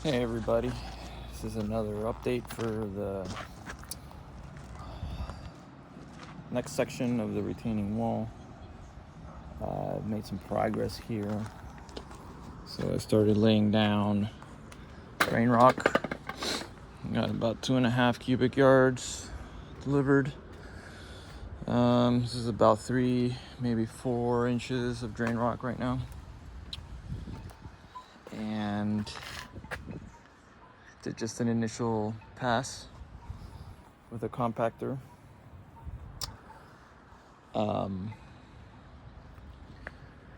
Hey everybody, this is another update for the next section of the retaining wall. I've made some progress here. So I started laying down drain rock. Got about 2.5 cubic yards delivered. This is about 3, maybe 4 inches of drain rock right now. And did just an initial pass with a compactor.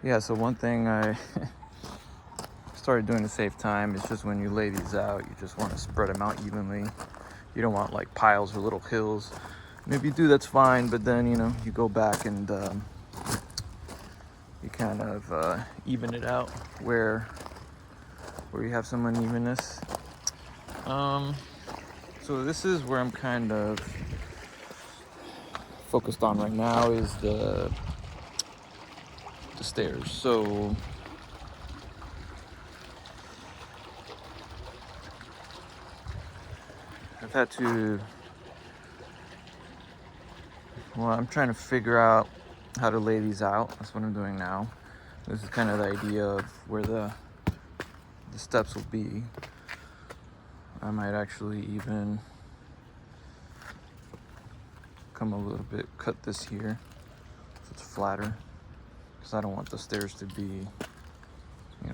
Yeah, so one thing I started doing to save time is just when you lay these out, you just want to spread them out evenly. You don't want like piles or little hills. And if you do, that's fine, but then, you go back and you kind of even it out where you have some unevenness. So this is where I'm kind of focused on right now is the stairs. So I've had to, I'm trying to figure out how to lay these out. That's what I'm doing now. This is kind of the idea of where the steps will be. I might actually even come a little bit, cut this here so it's flatter, because I don't want the stairs to be,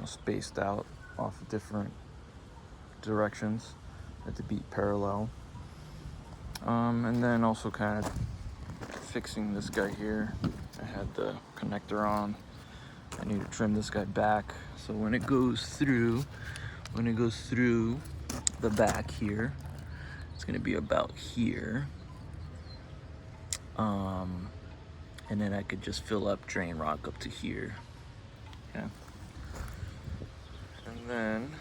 spaced out off of different directions, and to be parallel. And then also kind of fixing this guy here. I had the connector on. I need to trim this guy back so when it goes through the back here, it's going to be about here. And then I could just fill up drain rock up to here. Okay. And then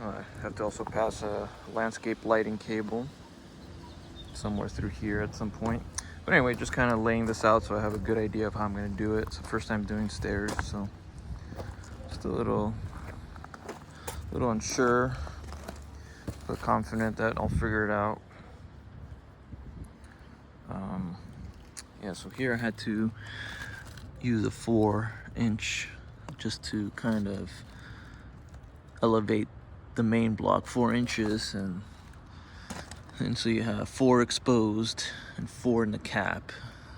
I have to also pass a landscape lighting cable somewhere through here at some point. But anyway, just kind of laying this out so I have a good idea of how I'm going to do it. It's the first time doing stairs, so just a little unsure, but confident that I'll figure it out. Yeah, so here I had to use a 4-inch just to kind of elevate the main block 4 inches, and so you have 4 exposed and 4 in the cap.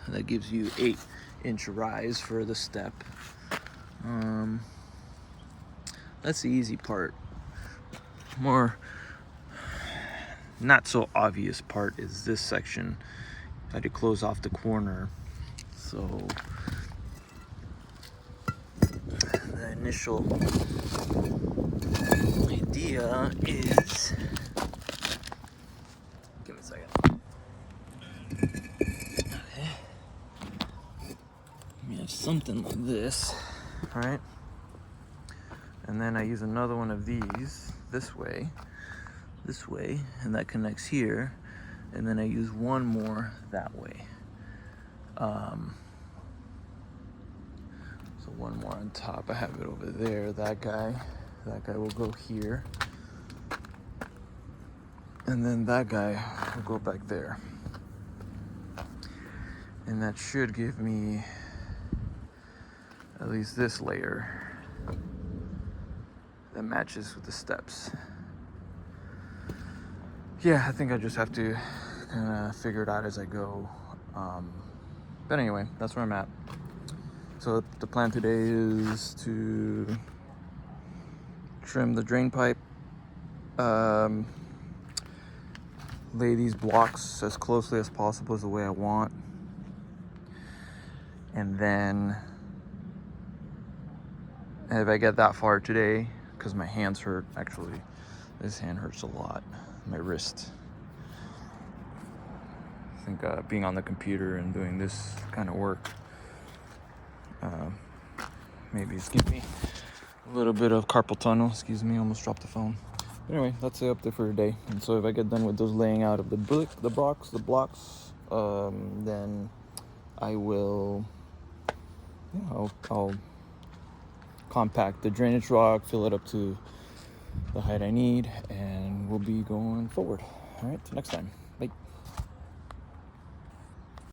That gives you 8-inch rise for the step. That's the easy part. More not so obvious part is this section. I had to close off the corner. So the initial idea is, give me a second. Okay. We have something like this, right? And then I use another one of these this way, and that connects here. And then I use one more that way. So one more on top. I have it over there. That guy will go here. And then that guy will go back there. And that should give me at least this layer that matches with the steps. Yeah, I think I just have to kind of figure it out as I go. But anyway, that's where I'm at. So the plan today is to trim the drain pipe, lay these blocks as closely as possible as the way I want, and then if I get that far today, because my hands hurt, actually, this hand hurts a lot, my wrist. I think being on the computer and doing this kind of work maybe it's giving me a little bit of carpal tunnel. Excuse me, almost dropped the phone. But anyway, that's it up there for today. And so if I get done with those laying out of the blocks, then I will, I'll compact the drainage rock, fill it up to the height I need, and we'll be going forward. All right, till next time. Bye.